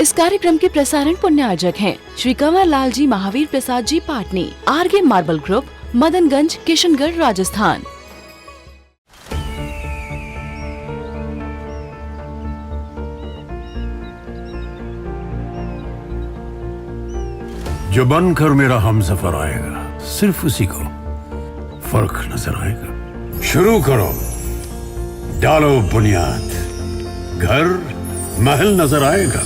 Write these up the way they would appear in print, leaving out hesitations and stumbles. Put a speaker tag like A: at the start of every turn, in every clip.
A: इस कार्यक्रम के प्रसारण पुण्यार्जक हैं Shri Kanwar Lal ji Mahavir Prasad ji Patni, RK marble group, Madanganj, Kishangarh, Rajasthan.
B: जो बनकर मेरा हमसफर आएगा, सिर्फ उसी को फर्क नजर आएगा। शुरू करो, डालो बुनियाद, घर महल नजर आएगा।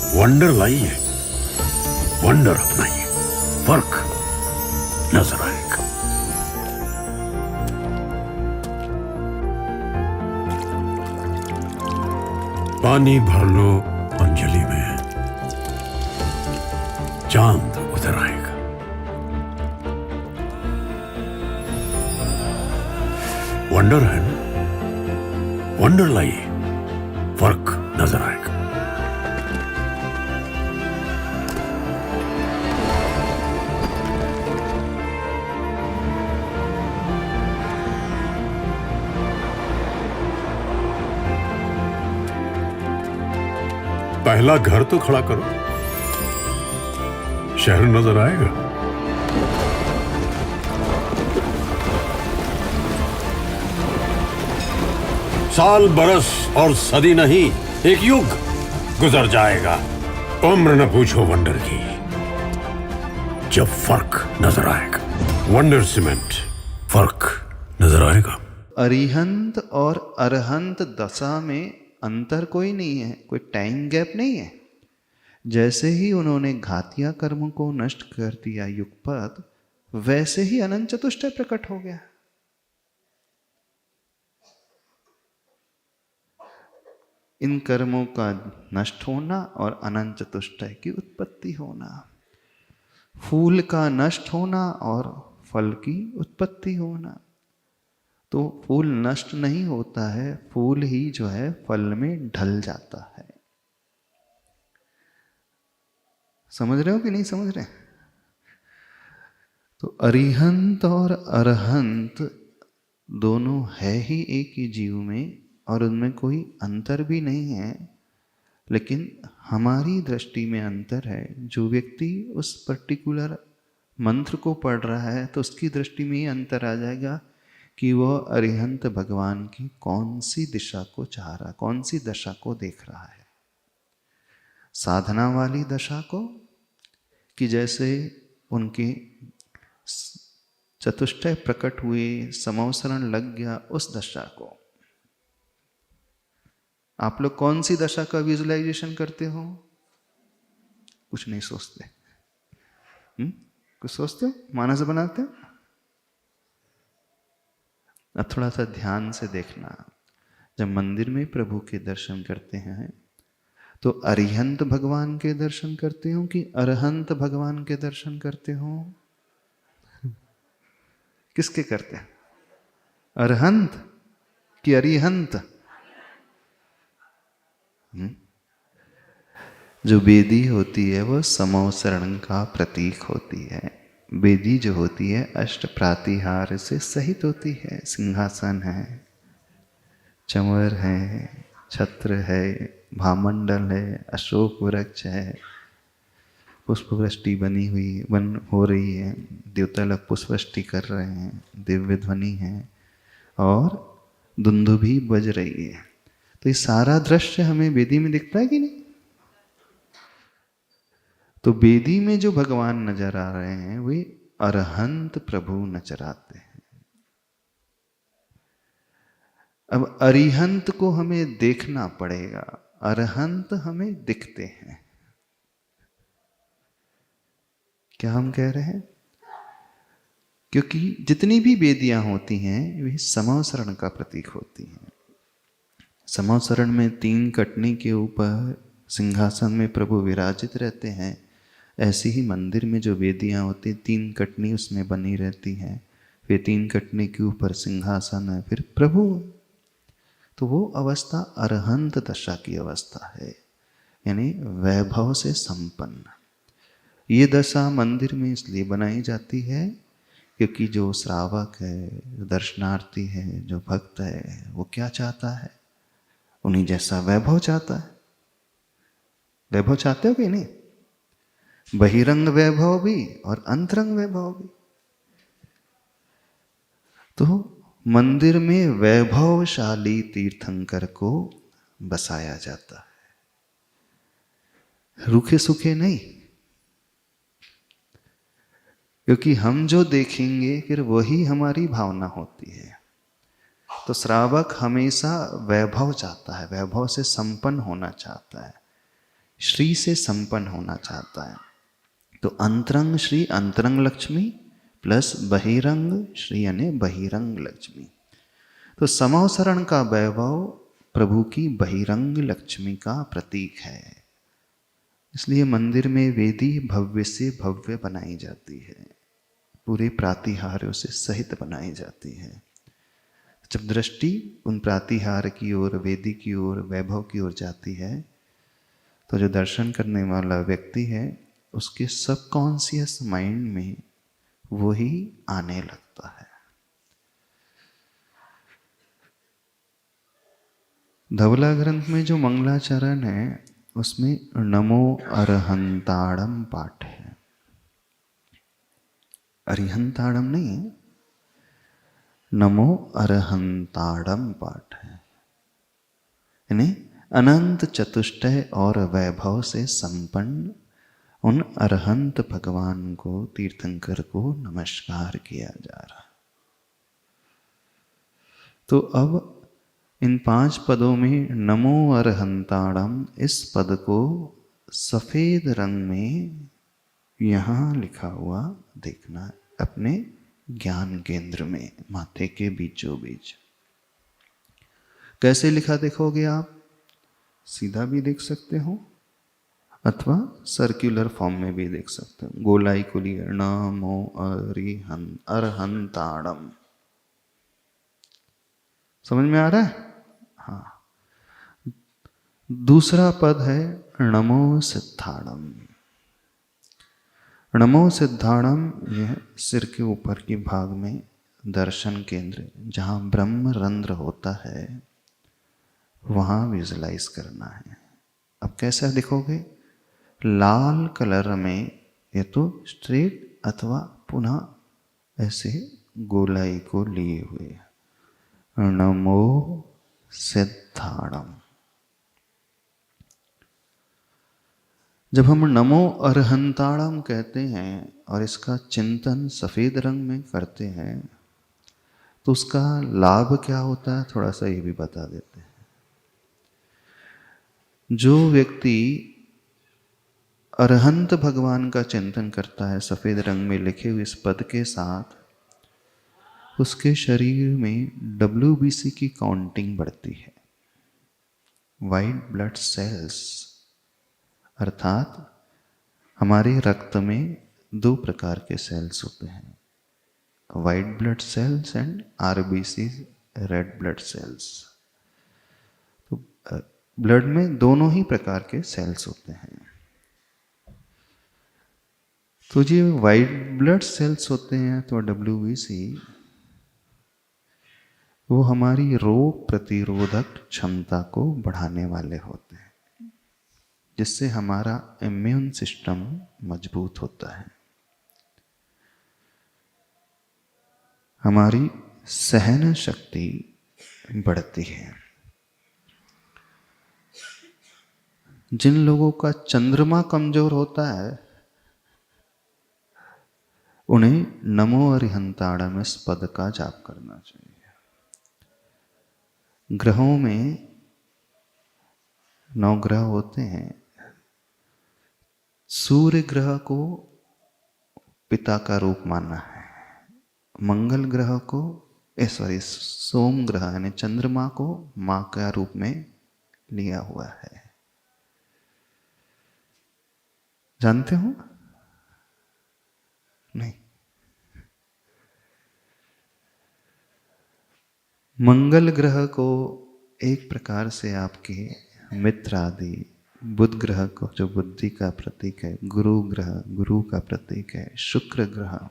B: वंडर लाइए, वंडर अपनाइए, फर्क नजर आएगा। पानी भर लो अंजलि में, चांद उतर आएगा। वंडर है ना, वंडर लाइए, फर्क नजर आएगा। पहला घर तो खड़ा करो, शहर नजर आएगा। साल बरस और सदी नहीं, एक युग गुजर जाएगा। उम्र न पूछो वंडर की, जब फर्क नजर आएगा। वंडर सीमेंट, फर्क नजर आएगा।
C: अरिहंत और अरहंत दशा में अंतर कोई नहीं है, कोई टाइम गैप नहीं है। जैसे ही उन्होंने घातिया कर्म को नष्ट कर दिया युगपत, वैसे ही अनंत चतुष्टय प्रकट हो गया। इन कर्मों का नष्ट होना और अनंत चतुष्टय की उत्पत्ति होना, फूल का नष्ट होना और फल की उत्पत्ति होना। तो फूल नष्ट नहीं होता है, फूल ही जो है फल में ढल जाता है। समझ रहे हो कि नहीं समझ रहे? तो अरिहंत और अरहंत दोनों है ही एक ही जीव में, और उनमें कोई अंतर भी नहीं है। लेकिन हमारी दृष्टि में अंतर है। जो व्यक्ति उस पर्टिकुलर मंत्र को पढ़ रहा है, तो उसकी दृष्टि में ये अंतर आ जाएगा कि वह अरिहंत भगवान की कौन सी दिशा को चाह रहा, कौन सी दशा को देख रहा है। साधना वाली दशा को, कि जैसे उनके चतुष्टय प्रकट हुए, समवसरण लग गया, उस दशा को। आप लोग कौन सी दशा का विजुअलाइजेशन करते हो? कुछ नहीं सोचते? कुछ सोचते हो? मानस बनाते हो? अब थोड़ा सा ध्यान से देखना। जब मंदिर में प्रभु के दर्शन करते हैं, तो अरिहंत भगवान के दर्शन करते हो कि अरहंत भगवान के दर्शन करते हो? किसके करते हैं? अरहंत कि अरिहंत? जो वेदी होती है वह समवसरण का प्रतीक होती है। वेदी जो होती है अष्ट प्रातिहार से सहित होती है। सिंहासन है, चंवर है, छत्र है, भामंडल है, अशोक वृक्ष है, पुष्प वृष्टि बनी हुई हो रही है, देवता लोग पुष्प वृष्टि कर रहे हैं, दिव्य ध्वनि है और दुंदुभी बज रही है। तो ये सारा दृश्य हमें वेदी में दिखता है कि नहीं? तो वेदी में जो भगवान नजर आ रहे हैं वे अरहंत प्रभु नजर आते हैं। अब अरिहंत को हमें देखना पड़ेगा, अरहंत हमें दिखते हैं। क्या हम कह रहे हैं? क्योंकि जितनी भी वेदियां होती हैं वे समवसरण का प्रतीक होती हैं। समवसरण में 3 कटनी के ऊपर सिंहासन में प्रभु विराजित रहते हैं। ऐसी ही मंदिर में जो वेदियां होती, 3 कटनी उसमें बनी रहती हैं। फिर 3 कटनी के ऊपर सिंहासन है, फिर प्रभु। तो वो अवस्था अरहंत दशा की अवस्था है, यानी वैभव से संपन्न। ये दशा मंदिर में इसलिए बनाई जाती है क्योंकि जो श्रावक है, जो दर्शनार्थी है, जो भक्त है, वो क्या चाहता है? उन्हीं जैसा वैभव चाहता है। वैभव चाहते हो कि नहीं? बहिरंग वैभव भी और अंतरंग वैभव भी। तो मंदिर में वैभवशाली तीर्थंकर को बसाया जाता है, रूखे सूखे नहीं। क्योंकि हम जो देखेंगे फिर वही हमारी भावना होती है। तो श्रावक हमेशा वैभव चाहता है, वैभव से संपन्न होना चाहता है, श्री से संपन्न होना चाहता है। तो अंतरंग श्री अंतरंग लक्ष्मी प्लस बहिरंग श्री यानी बहिरंग लक्ष्मी। तो समवसरण का वैभव प्रभु की बहिरंग लक्ष्मी का प्रतीक है। इसलिए मंदिर में वेदी भव्य से भव्य बनाई जाती है, पूरे प्रातिहार्यों से सहित बनाई जाती है। जब दृष्टि उन प्रातिहार की ओर, वेदी की ओर, वैभव की ओर जाती है तो जो दर्शन करने वाला व्यक्ति है उसके सबकॉन्शियस माइंड में वही आने लगता है। धवला ग्रंथ में जो मंगलाचरण है उसमें नमो अरहंताड़म पाठ है। अरिहंताड़म नहीं है, नमो अरहंताड़म पाठ है। यानी अनंत चतुष्टय और वैभव से संपन्न उन अरहंत भगवान को, तीर्थंकर को नमस्कार किया जा रहा। तो अब इन 5 पदों में नमो अरहंताड़म, इस पद को सफेद रंग में यहां लिखा हुआ देखना अपने ज्ञान केंद्र में, माथे के बीचों बीच। कैसे लिखा देखोगे आप? सीधा भी देख सकते हो अथवा सर्कुलर फॉर्म में भी देख सकते हो। गोलाई को लिए नमो अरहंताड़म। समझ में आ रहा है? हाँ। दूसरा पद है नमो सिद्धाड़म। नमो सिद्धाड़म, यह सिर के ऊपर के भाग में दर्शन केंद्र जहाँ ब्रह्म रंध्र होता है वहाँ विजुलाइज करना है। अब कैसा दिखोगे? लाल कलर में, ये तो स्ट्रेट अथवा पुनः ऐसे गोलाई को लिए हुए। नमो सिद्धाड़म। जब हम नमो अरहंताड़म कहते हैं और इसका चिंतन सफेद रंग में करते हैं तो उसका लाभ क्या होता है, थोड़ा सा ये भी बता देते हैं। जो व्यक्ति अरहंत भगवान का चिंतन करता है सफेद रंग में लिखे हुए इस पद के साथ, उसके शरीर में WBC की काउंटिंग बढ़ती है, वाइट ब्लड सेल्स। अर्थात हमारे रक्त में 2 प्रकार के सेल्स होते हैं, white blood cells and RBC, red blood cells. तो ब्लड में दोनों ही प्रकार के सेल्स होते हैं। तो जो वाइट ब्लड सेल्स होते हैं तो WBC, वो हमारी रोग प्रतिरोधक क्षमता को बढ़ाने वाले होते हैं, जिससे हमारा इम्यून सिस्टम मजबूत होता है, हमारी सहन शक्ति बढ़ती है। जिन लोगों का चंद्रमा कमजोर होता है उन्हें नमो अरिहंताड़म इस पद का जाप करना चाहिए। ग्रहों में 9 ग्रह होते हैं। सूर्य ग्रह को पिता का रूप माना है, मंगल ग्रह को सोम ग्रह यानी चंद्रमा को मां का रूप में लिया हुआ है। जानते हो? नहीं। मंगल ग्रह को एक प्रकार से आपके मित्र आदि, बुध ग्रह को जो बुद्धि का प्रतीक है, गुरु ग्रह गुरु का प्रतीक है, शुक्र ग्रह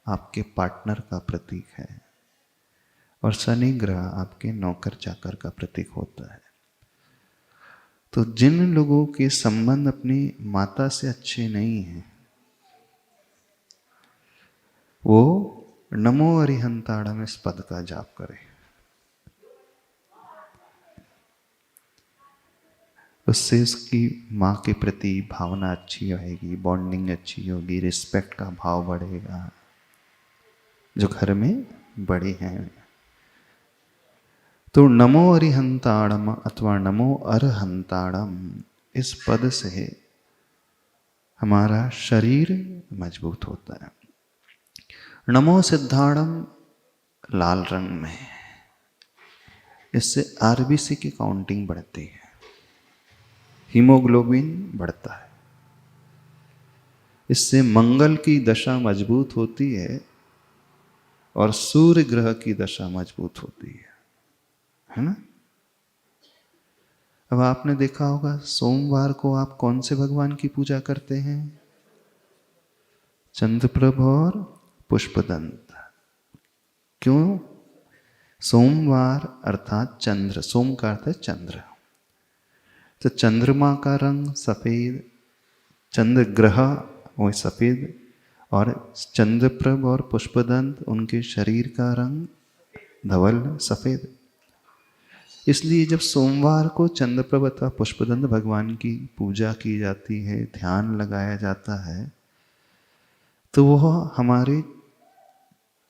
C: आपके पार्टनर का प्रतीक है और शनि ग्रह आपके नौकर चाकर का प्रतीक होता है। तो जिन लोगों के संबंध अपनी माता से अच्छे नहीं हैं, वो नमो अरिहंताड़म इस पद का जाप करें। उससे उसकी माँ के प्रति भावना अच्छी रहेगी, बॉन्डिंग अच्छी होगी, रिस्पेक्ट का भाव बढ़ेगा जो घर में बड़े हैं। तो नमो अरिहंताड़म अथवा नमो अरहंताड़म इस पद से हमारा शरीर मजबूत होता है। नमो सिद्धाड़म लाल रंग में, इससे आरबीसी की काउंटिंग बढ़ती है, हीमोग्लोबिन बढ़ता है, इससे मंगल की दशा मजबूत होती है और सूर्य ग्रह की दशा मजबूत होती है ना। अब आपने देखा होगा सोमवार को आप कौन से भगवान की पूजा करते हैं? चंद्रप्रभ और पुष्पदंत। क्यों? सोमवार अर्थात चंद्र, सोम का अर्थ है चंद्र, तो चंद्रमा का रंग सफेद, चंद्र ग्रह वो सफेद, और चंद्रप्रभ और पुष्पदंत उनके शरीर का रंग धवल सफेद। इसलिए जब सोमवार को चंद्रप्रभ अथवा पुष्पदंत भगवान की पूजा की जाती है, ध्यान लगाया जाता है, तो वह हमारे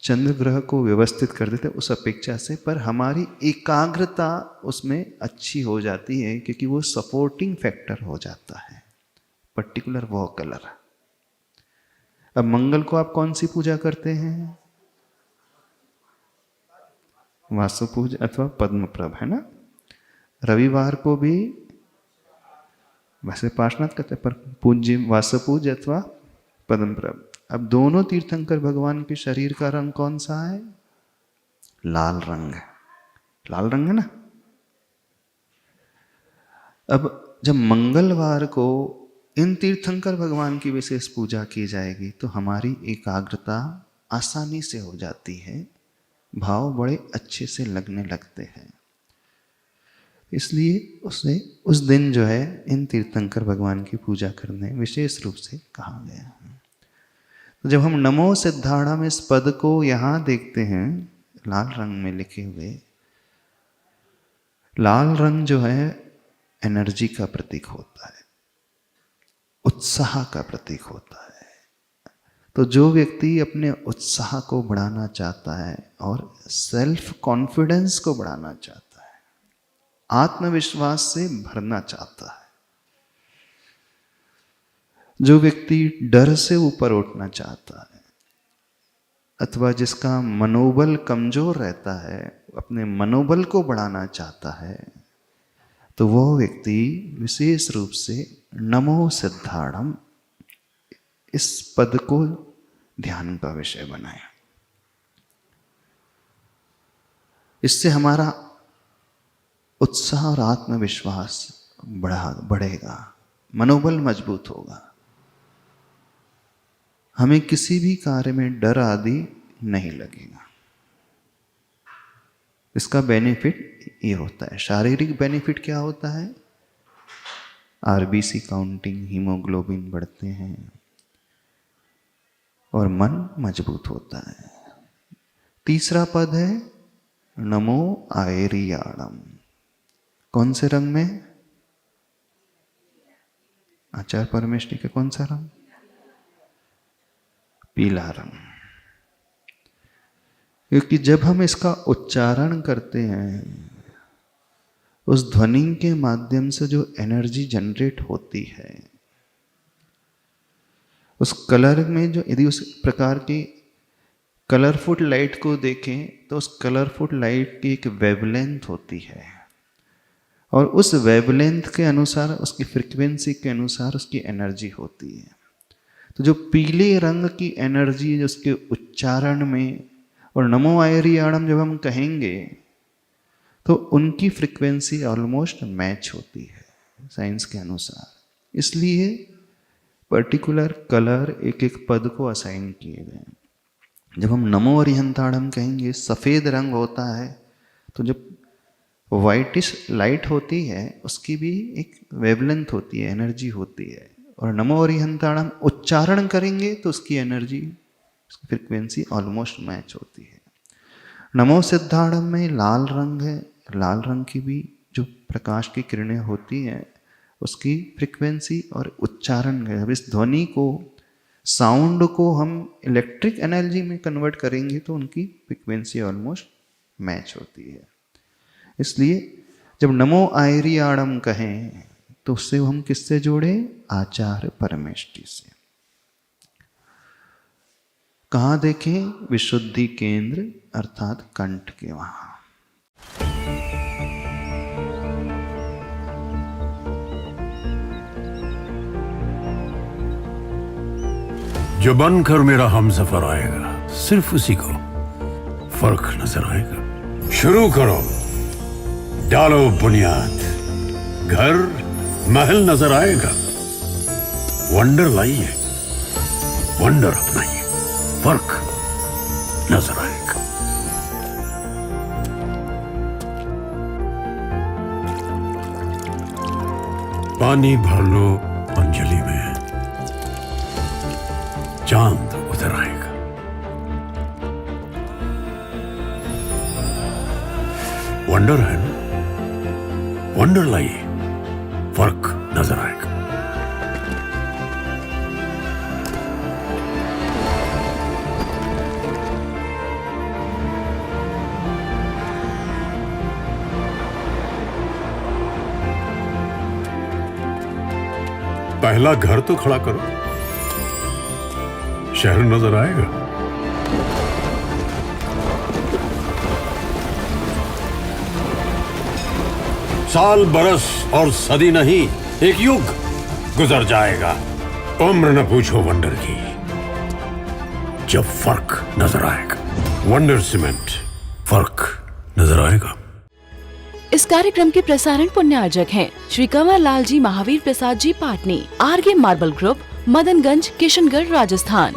C: चंद्र ग्रह को व्यवस्थित कर देते उस अपेक्षा से, पर हमारी एकाग्रता उसमें अच्छी हो जाती है क्योंकि वो सपोर्टिंग फैक्टर हो जाता है, पर्टिकुलर वो कलर। अब मंगल को आप कौन सी पूजा करते हैं? वासुपूज अथवा पद्मप्रभ, है ना। रविवार को भी वैसे पार्श्वनाथ कहते हैं, पर पूज्य वासुपूज अथवा पद्मप्रभ। अब दोनों तीर्थंकर भगवान के शरीर का रंग कौन सा है? लाल रंग है, लाल रंग है ना। अब जब मंगलवार को इन तीर्थंकर भगवान की विशेष पूजा की जाएगी तो हमारी एकाग्रता आसानी से हो जाती है, भाव बड़े अच्छे से लगने लगते हैं। इसलिए उसे उस दिन जो है इन तीर्थंकर भगवान की पूजा करने विशेष रूप से कहा गया है। तो जब हम नमो सिद्धाड़म इस पद को यहाँ देखते हैं लाल रंग में लिखे हुए, लाल रंग जो है एनर्जी का प्रतीक होता है, उत्साह का प्रतीक होता है। तो जो व्यक्ति अपने उत्साह को बढ़ाना चाहता है और सेल्फ कॉन्फिडेंस को बढ़ाना चाहता है, आत्मविश्वास से भरना चाहता है, जो व्यक्ति डर से ऊपर उठना चाहता है अथवा जिसका मनोबल कमजोर रहता है, अपने मनोबल को बढ़ाना चाहता है, तो वह व्यक्ति विशेष रूप से नमो सिद्धाड़म इस पद को ध्यान का विषय बनाए। इससे हमारा उत्साह और आत्मविश्वास बढ़ेगा, मनोबल मजबूत होगा, हमें किसी भी कार्य में डर आदि नहीं लगेगा। इसका बेनिफिट ये होता है। शारीरिक बेनिफिट क्या होता है? आरबीसी काउंटिंग, हीमोग्लोबिन बढ़ते हैं और मन मजबूत होता है। तीसरा पद है नमो आयरियाणम। कौन से रंग में? आचार्य परमेष्ठी का कौन सा रंग? पीला रंग। क्योंकि जब हम इसका उच्चारण करते हैं, उस ध्वनि के माध्यम से जो एनर्जी जनरेट होती है, उस कलर में जो, यदि उस प्रकार की कलरफुल लाइट को देखें तो उस कलरफुल लाइट की एक वेवलेंथ होती है और उस वेवलेंथ के अनुसार, उसकी फ्रीक्वेंसी के अनुसार उसकी एनर्जी होती है। तो जो पीले रंग की एनर्जी उसके उच्चारण में, और नमो आयरियाणम जब हम कहेंगे तो उनकी फ्रीक्वेंसी ऑलमोस्ट मैच होती है साइंस के अनुसार। इसलिए पर्टिकुलर कलर एक एक पद को असाइन किए गए। जब हम नमो अरिहंताड़म कहेंगे, सफ़ेद रंग होता है, तो जब वाइटिश लाइट होती है, उसकी भी एक वेवलेंथ होती है, एनर्जी होती है। और नमो अरिहंताणम उच्चारण करेंगे तो उसकी एनर्जी, उसकी फ्रिक्वेंसी ऑलमोस्ट मैच होती है। नमो सिद्धाणम में लाल रंग है, लाल रंग की भी जो प्रकाश की किरणें होती हैं उसकी फ्रिक्वेंसी और उच्चारण है। अब इस ध्वनि को, साउंड को हम इलेक्ट्रिक एनर्जी में कन्वर्ट करेंगे तो उनकी फ्रिक्वेंसी ऑलमोस्ट मैच होती है। इसलिए जब नमो आयरियाणम कहें तो उससे हम किससे जोड़े? आचार्य परमेष्टि से। कहाँ देखें? विशुद्धि केंद्र अर्थात कंठ के वहां।
B: जो बनकर मेरा हमसफर आएगा, सिर्फ उसी को फर्क नजर आएगा। शुरू करो, डालो बुनियाद, घर महल नजर आएगा। वंडर लाइए, वंडर अपनाइए, फर्क नजर आएगा। पानी भर लो अंजलि में, चांद उतर आएगा। वंडर है ना, वंडर लाइए, फर्क नजर आएगा। पहला घर तो खड़ा करो, शहर नजर आएगा। साल बरस और सदी नहीं, एक युग गुजर जाएगा। उम्र न पूछो वंडर की, जब फर्क नजर आएगा। वंडर सीमेंट, फर्क नजर आएगा।
A: इस कार्यक्रम के प्रसारण पुण्यार्जक हैं श्री कंवर लाल जी महावीर प्रसाद जी पाटनी, आरगे मार्बल ग्रुप, मदनगंज, किशनगढ़, राजस्थान।